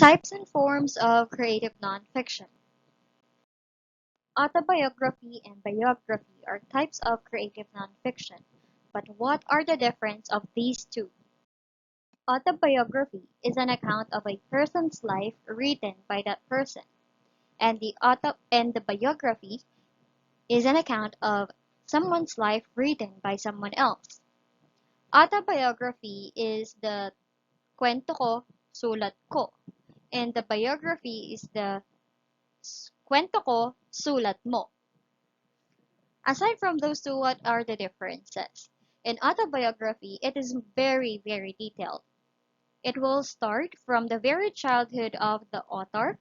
Types and forms of creative nonfiction. Autobiography and biography are types of creative nonfiction, but what are the difference of these two? Autobiography is an account of a person's life written by that person, and the biography is an account of someone's life written by someone else. Autobiography is the kwento ko, sulat ko, and the biography is the kwento ko, sulat mo. Aside from those two, what are the differences? In autobiography, it is very, very detailed. It will start from the very childhood of the author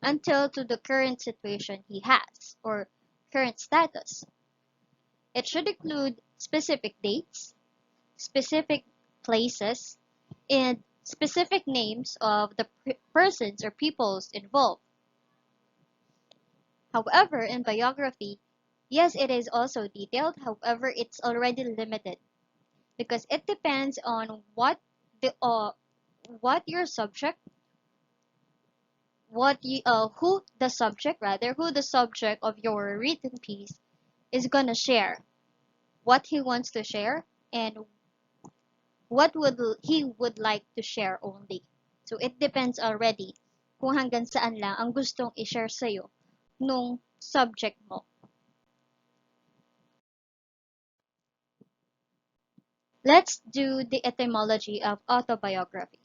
until to the current situation he has or current status. It should include specific dates, specific places, and specific names of the persons or peoples involved. However, in biography, yes, it is also detailed, however, it's already limited because it depends on what your subject, who the subject of your written piece is gonna share, what he wants to share, and he would like to share only. So it depends already kung hanggang saan lang ang gustong i-share sa'yo nung subject mo. Let's do the etymology of autobiography.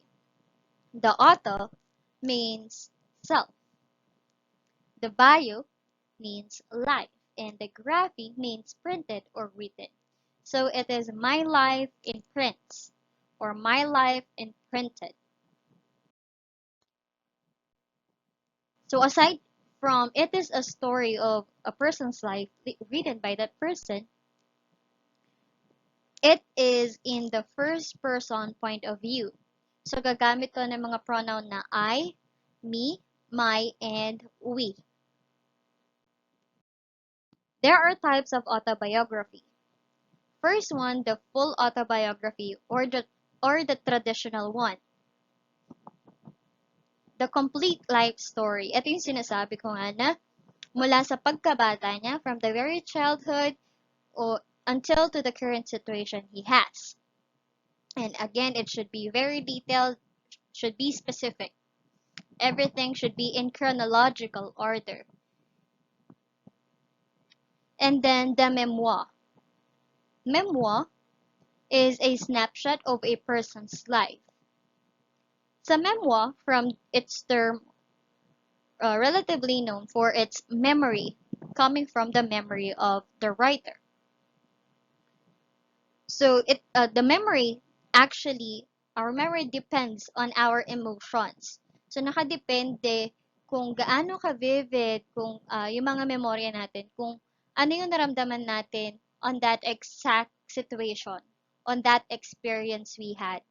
The auto means self. The bio means life. And the graphy means printed or written. So it is my life in prints or my life in printed. So aside from it is a story of a person's life written by that person, it is in the first person point of view. So gagamit to ng mga pronoun na I, me, my, and we. There are types of autobiography. First one, the full autobiography or the traditional one. The complete life story. Ito yung sinasabi ko nga na mula sa pagkabata niya, from the very childhood or until to the current situation he has. And again, it should be very detailed, should be specific. Everything should be in chronological order. And then the memoir. Memoir is a snapshot of a person's life. Sa memoir, from its term, relatively known for its memory, coming from the memory of the writer. So the memory actually, our memory depends on our emotions. So nakadepende kung gaano ka-vivid, kung yung mga memorya natin, kung ano yung naramdaman natin on that exact situation, on that experience we had.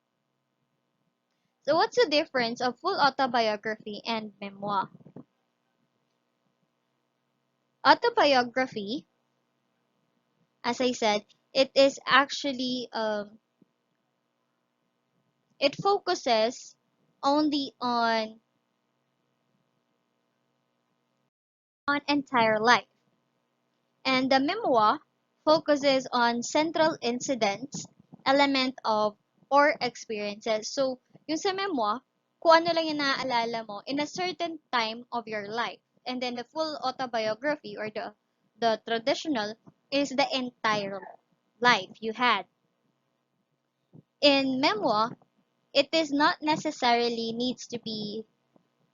So what's the difference of full autobiography and memoir? Autobiography, as I said, it is actually it focuses only on entire life. And the memoir focuses on central incidents, element of, or experiences. So, yung sa memoir, kung ano lang yung naaalala mo in a certain time of your life. And then the full autobiography or the traditional is the entire life you had. In memoir, it is not necessarily needs to be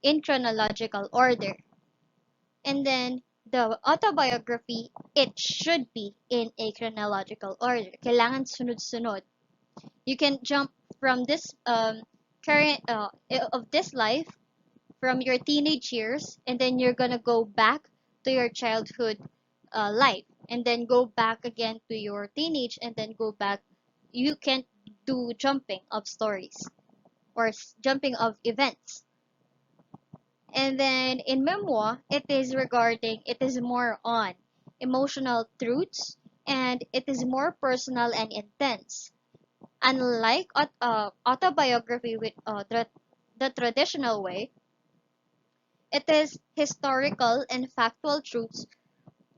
in chronological order. And then the autobiography, it should be in a chronological order. Kailangan sunod-sunod. You can jump from this current of this life from your teenage years, and then you're gonna go back to your childhood life, and then go back again to your teenage, and then go back. You can't do jumping of stories or jumping of events. And then in memoir, it is more on emotional truths, and it is more personal and intense. Unlike autobiography, the traditional way, it is historical and factual truths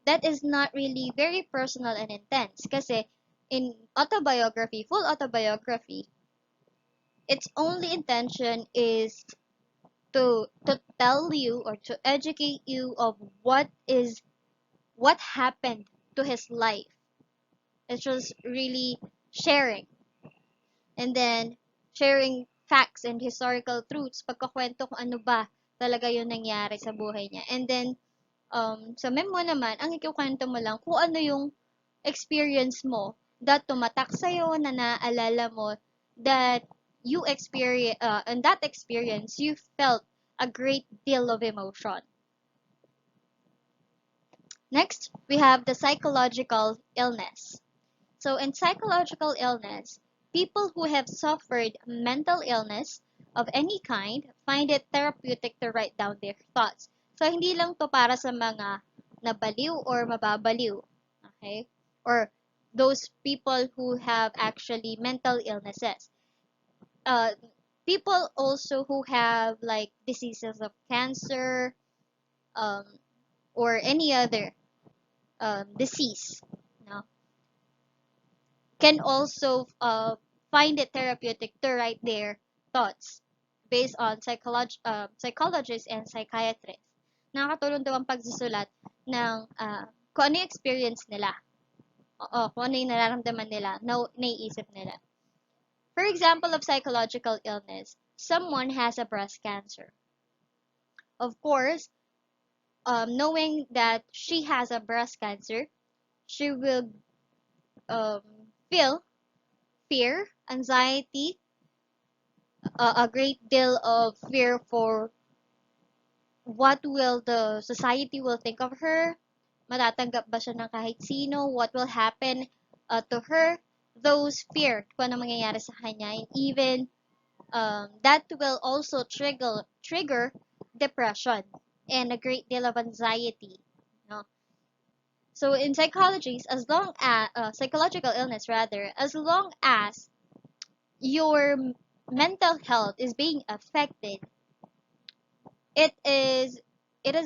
that is not really very personal and intense. Kasi in autobiography, full autobiography, its only intention is to tell you or to educate you of what happened to his life. It's just really sharing. And then sharing facts and historical truths, pagkakwento kung ano ba talaga yung nangyari sa buhay niya. And then sa memo naman, ang ikukwento mo lang kung ano yung experience mo that tumatak sa'yo, na naalala mo that you experience, in that experience, you felt a great deal of emotion. Next, we have the psychological illness. So in psychological illness, people who have suffered mental illness of any kind find it therapeutic to write down their thoughts. So hindi lang to para sa mga nabaliw or mababaliw, okay? Or those people who have actually mental illnesses. Uh, People also who have like diseases of cancer, um, or any other disease, no, can also find it therapeutic to write their thoughts based on psychologists and psychiatrists. Nakakatulong daw ang pagsusulat ng kung ano yung experience nila. Oo, kung ano yung nararamdaman nila, naiisip nila. For example of psychological illness, someone has a breast cancer. Of course, knowing that she has a breast cancer, she will um, feel fear, anxiety, a great deal of fear for what will the society will think of her, matatanggap ba siya ng kahit sino, what will happen to her, those fear kung ano mangyayari sa kanya, and even that will also trigger depression and a great deal of anxiety. No? So in psychology, as long as psychological illness rather, as long as your mental health is being affected, it is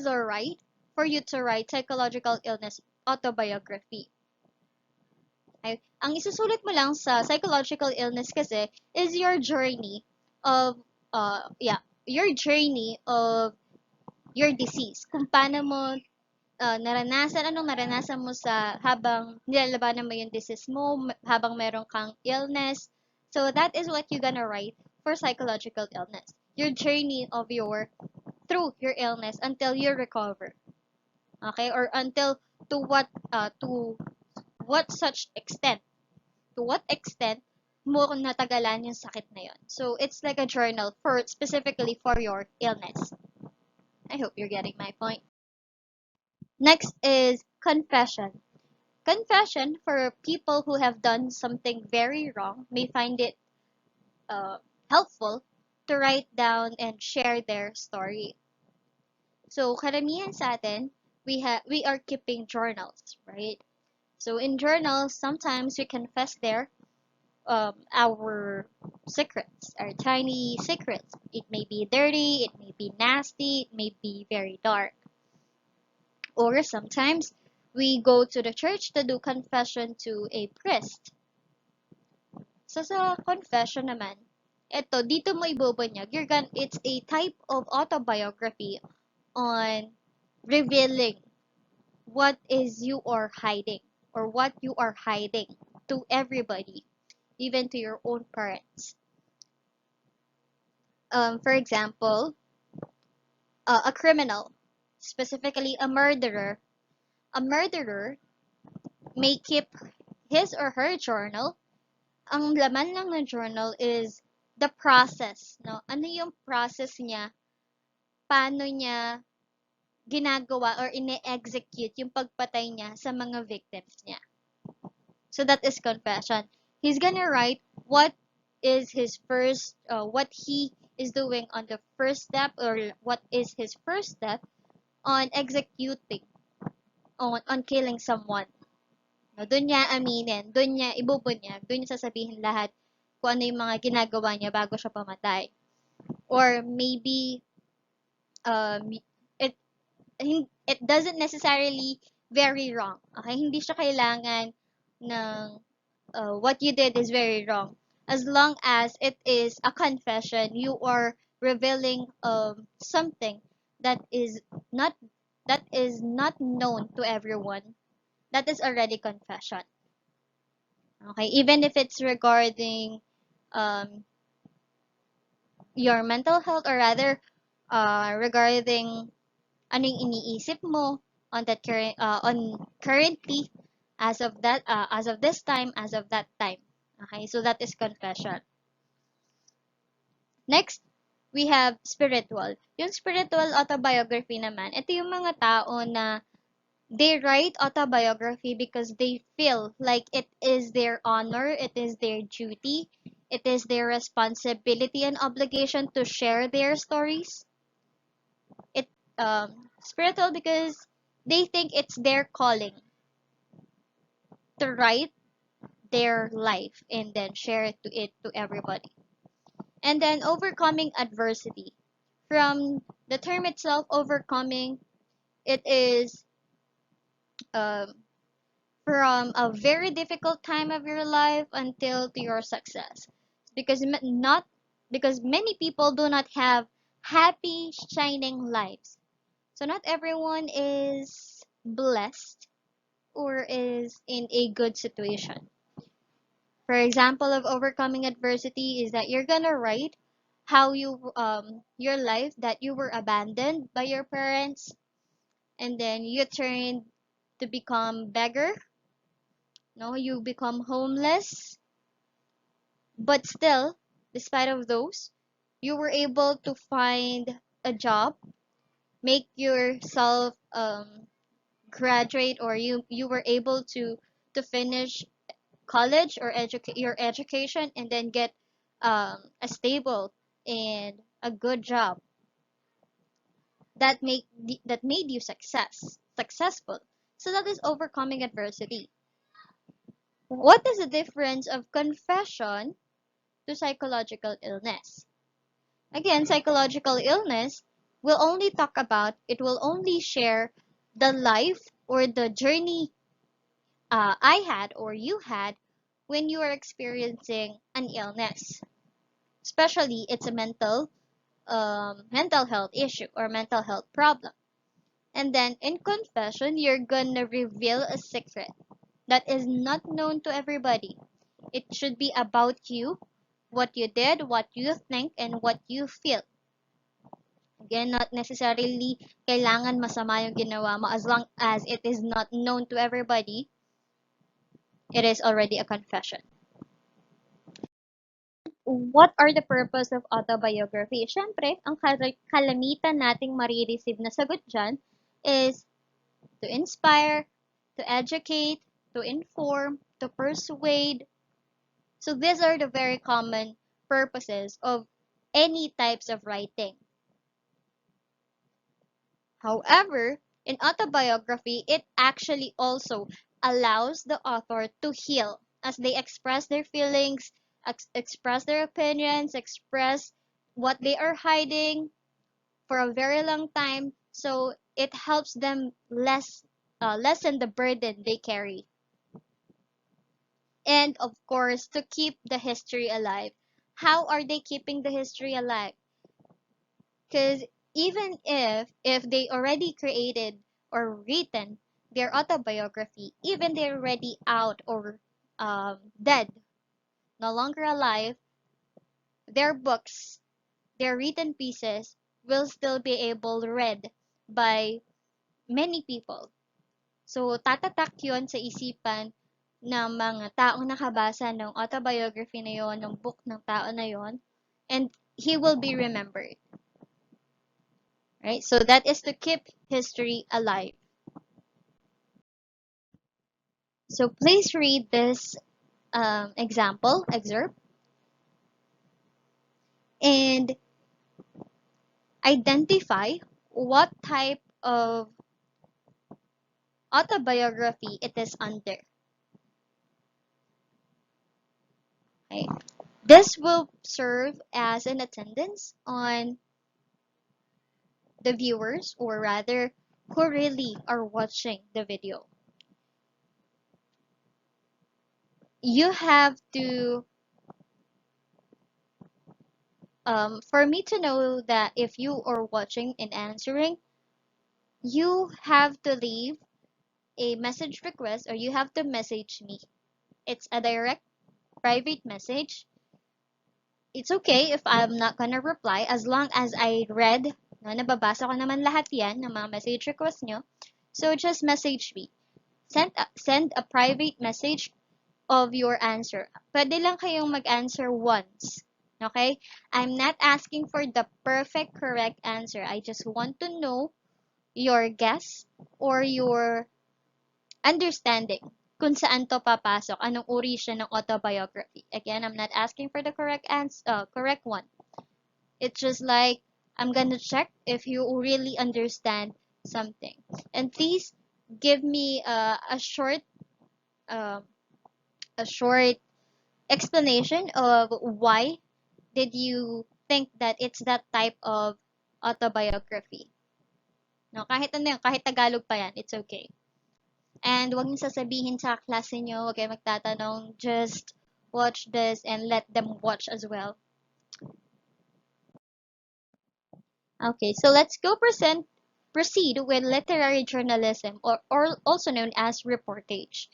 alright for you to write psychological illness autobiography. Okay? Ang isusulit mo lang sa psychological illness kasi is your journey of your journey of your disease. Kung paano mo anong naranasan mo sa habang nilalabanan mo yung disease mo, habang meron kang illness. So that is what you're gonna write for psychological illness. Your journey of through your illness until you recover. Okay? Or until to what extent mo natagalan yung sakit na yun. So it's like a journal specifically for your illness. I hope you're getting my point. Next is confession. Confession, for people who have done something very wrong, may find it helpful to write down and share their story. So karamihan sa atin, we are keeping journals, right? So in journals, sometimes we confess there our secrets, our tiny secrets. It may be dirty, it may be nasty, it may be very dark. Or sometimes we go to the church to do confession to a priest. So sa confession naman, dito mo ibubunyag. It's a type of autobiography on revealing what is you are hiding or what you are hiding to everybody, even to your own parents. For example, a criminal, specifically a murderer may keep his or her journal. Ang laman lang ng journal is the process, no? Ano yung process niya? Paano niya ginagawa or ine-execute yung pagpatay niya sa mga victims niya. So that is confession. He's gonna write what is his first, what he is doing on the first step, or what is his first step on executing, on killing someone. No, doon niya aminin, doon niya ibubunyag, doon niya sasabihin lahat kung ano yung mga ginagawa niya bago siya pamatay. or maybe um, it it doesn't necessarily very wrong. Okay, hindi siya kailangan ng what you did is very wrong. As long as it is a confession, you are revealing something that is not that is not known to everyone. That is already confession. Okay, even if it's regarding um, your mental health, or rather regarding anong iniisip mo on that currently, as of this time, as of that time. Okay, so that is confession. Next, we have spiritual. Yung spiritual autobiography naman, ito yung mga tao na they write autobiography because they feel like it is their honor, it is their duty, it is their responsibility and obligation to share their stories. It spiritual because they think it's their calling to write their life and then share it to everybody. And then overcoming adversity. From the term itself, overcoming, it is um, from a very difficult time of your life until to your success. Because not because many people do not have happy, shining lives. So not everyone is blessed or is in a good situation. For example of overcoming adversity is that you're gonna write how your life that you were abandoned by your parents, and then you turned to become beggar, no, you become homeless, but still, despite of those, you were able to find a job, make yourself graduate, or you were able to finish college or educate your education, and then get a stable and a good job that made you successful. So that is overcoming adversity. What is the difference of confession to psychological illness? Again, psychological illness will only talk about, it will only share the life or the journey I had or you had when you are experiencing an illness. Especially, it's a mental health issue or mental health problem. And then in confession, you're gonna reveal a secret that is not known to everybody. It should be about you, what you did, what you think, and what you feel. Again, not necessarily kailangan masama yung ginawa mo, as long as it is not known to everybody, it is already a confession. What are the purpose of autobiography? Siyempre, ang kalamitan nating marireceive na sagot dyan is to inspire, to educate, to inform, to persuade. So these are the very common purposes of any types of writing. However, in autobiography, it actually also allows the author to heal as they express their feelings, express their opinions, express what they are hiding for a very long time. So it helps them lessen the burden they carry. And of course, to keep the history alive. How are they keeping the history alive? Because even if they already created or written their autobiography, even they're already out or dead, no longer alive, their books, their written pieces will still be able read by many people. So tatatak yun sa isipan ng mga taong nakabasa ng autobiography na yon, ng book ng tao na yon, and he will be remembered. Right? So that is to keep history alive. So please read this excerpt, and identify what type of autobiography it is under. Okay? This will serve as an attendance on the viewers, or rather, who really are watching the video. You have to, for me to know that if you are watching and answering, you have to leave a message request, or you have to message me. It's a direct private message. It's okay if I'm not gonna reply as long as I read, no, nababasa ko naman lahat yan ng mga message request nyo. So just message me. Send a private message of your answer. Pwede lang kayong mag-answer once. Okay? I'm not asking for the perfect correct answer. I just want to know your guess or your understanding kung saan to papasok, anong uri siya ng autobiography. Again, I'm not asking for the correct answer, correct one. It's just like I'm gonna check if you really understand something. And please give me uh, a short explanation of why did you think that it's that type of autobiography. No, kahit ano yan, kahit Tagalog pa yan, it's okay. And wag niyo sasabihin sa klase niyo, wag kayo magtatanong, just watch this and let them watch as well. Okay, so let's go proceed with literary journalism, or also known as reportage.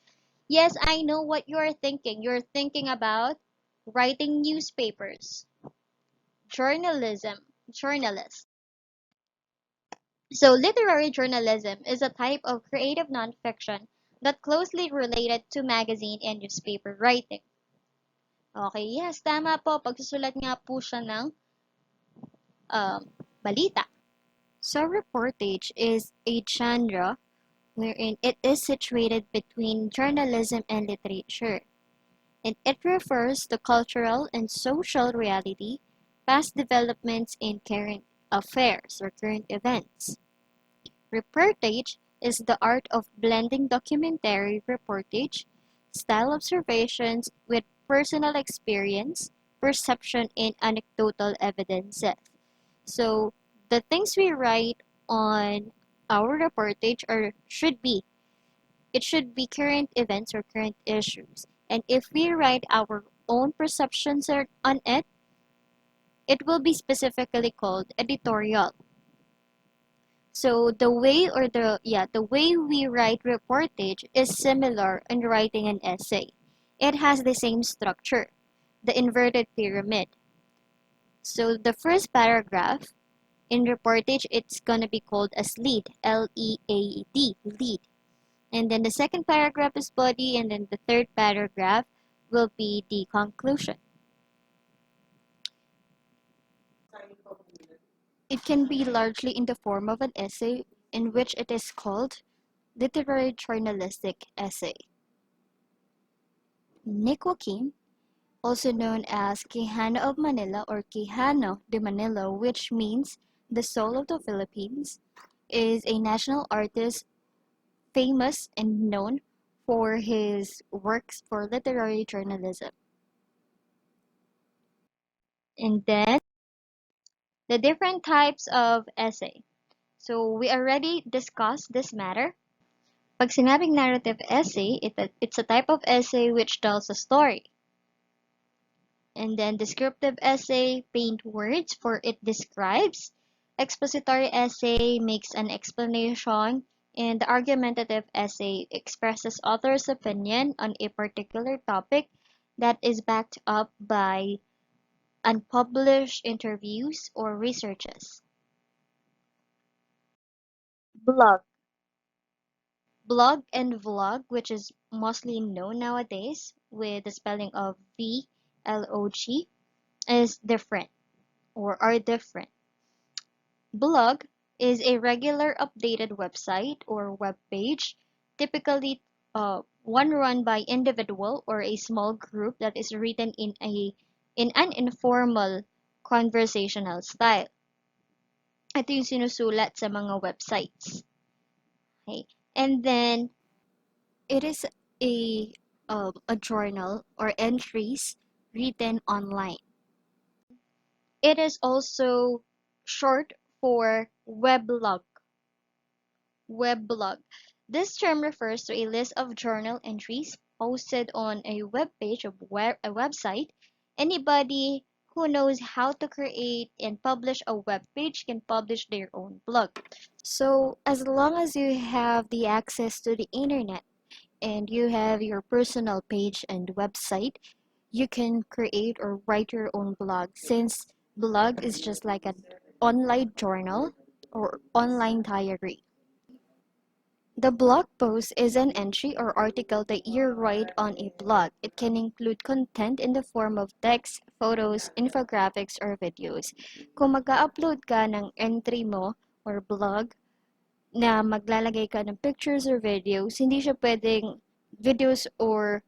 Yes, I know what you're thinking. You're thinking about writing newspapers, journalism, journalists. So, literary journalism is a type of creative nonfiction that closely related to magazine and newspaper writing. Okay, yes, tama po. Pagsusulat nga po siya ng balita. So, reportage is a genre wherein it is situated between journalism and literature, and it refers to cultural and social reality, past developments in current affairs or current events. Reportage is the art of blending documentary reportage, style observations with personal experience, perception, and anecdotal evidences. So, the things we write on our reportage it should be current events or current issues. And if we write our own perceptions on it, it will be specifically called editorial. So the way we write reportage is similar in writing an essay. It has the same structure, the inverted pyramid. So the first paragraph in reportage, it's gonna be called as lead, L-E-A-D, lead. And then the second paragraph is body, and then the third paragraph will be the conclusion. It can be largely in the form of an essay, in which it is called literary journalistic essay. Nick Joaquin, also known as Quijano of Manila or Quijano de Manila, which means the soul of the Philippines, is a national artist famous and known for his works for literary journalism. And then the different types of essay. So we already discussed this matter. Pag sinabing narrative essay, it's a type of essay which tells a story. And then descriptive essay, paint words for it describes. Expository essay makes an explanation. And the argumentative essay expresses author's opinion on a particular topic that is backed up by unpublished interviews or researches. Blog. Blog and vlog, which is mostly known nowadays with the spelling of VLOG, is different or are different. Blog is a regular updated website or web page, typically one run by individual or a small group that is written in an informal conversational style. Ito yung sinusulat sa mga websites. Okay. And then it is a journal or entries written online. It is also short for weblog. Weblog. This term refers to a list of journal entries posted on a web page of a website. Anybody who knows how to create and publish a web page can publish their own blog. So, as long as you have the access to the internet and you have your personal page and website, you can create or write your own blog, since blog is just like an online journal or online diary. The blog post is an entry or article that you write on a blog. It can include content in the form of text, photos, infographics, or videos. Kung mag-upload ka ng entry mo or blog na maglalagay ka ng pictures or videos, hindi siya pwedeng videos or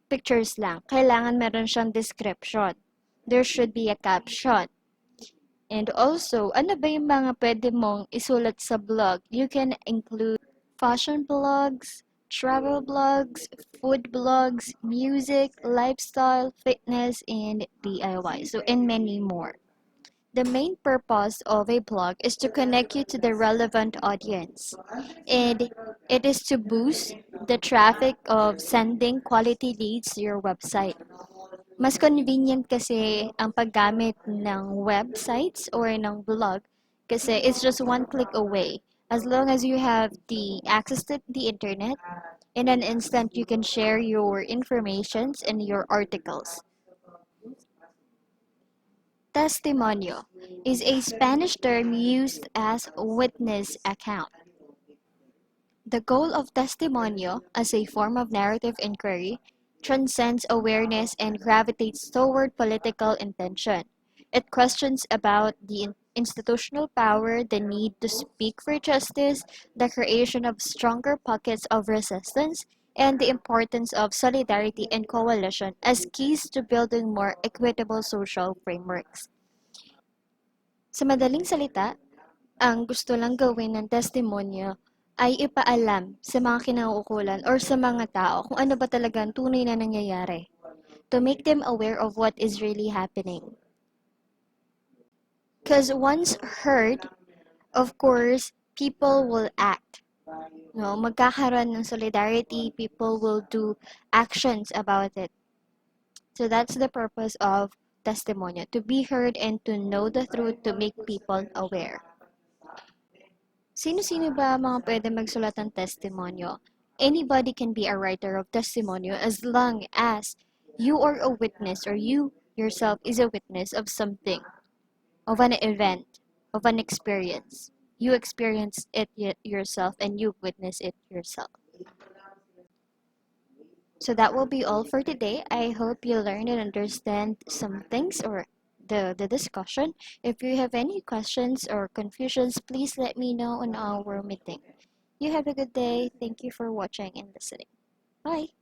pictures lang. Kailangan meron siyang description. There should be a caption. And also, ano ba yung mga pwede mong isulat sa blog? You can include fashion blogs, travel blogs, food blogs, music, lifestyle, fitness, and DIY. So, and many more. The main purpose of a blog is to connect you to the relevant audience. And it is to boost the traffic of sending quality leads to your website. Mas convenient kasi ang paggamit ng websites or ng blog kasi it's just one click away. As long as you have the access to the internet, in an instant you can share your informations and your articles. Testimonio is a Spanish term used as witness account. The goal of testimonio as a form of narrative inquiry transcends awareness and gravitates toward political intention. It questions about the institutional power, the need to speak for justice, the creation of stronger pockets of resistance, and the importance of solidarity and coalition as keys to building more equitable social frameworks. Sa madaling salita, ang gusto lang gawin ng testimonyo ay ipaalam sa mga kinauukulan or sa mga tao kung ano ba talaga ang tunay na nangyayari, to make them aware of what is really happening. Because once heard, of course, people will act. No, magkakaroon ng solidarity, people will do actions about it. So that's the purpose of testimonyo, to be heard and to know the truth, to make people aware. Sino-sino ba mga pwede magsulat ng testimonyo? Anybody can be a writer of testimonial as long as you are a witness or you yourself is a witness of something, of an event, of an experience. You experienced it yourself and you witnessed it yourself. So that will be all for today. I hope you learn and understand some things or the discussion. If you have any questions or confusions, please let me know on our meeting. You have a good day. Thank you for watching and listening. Bye.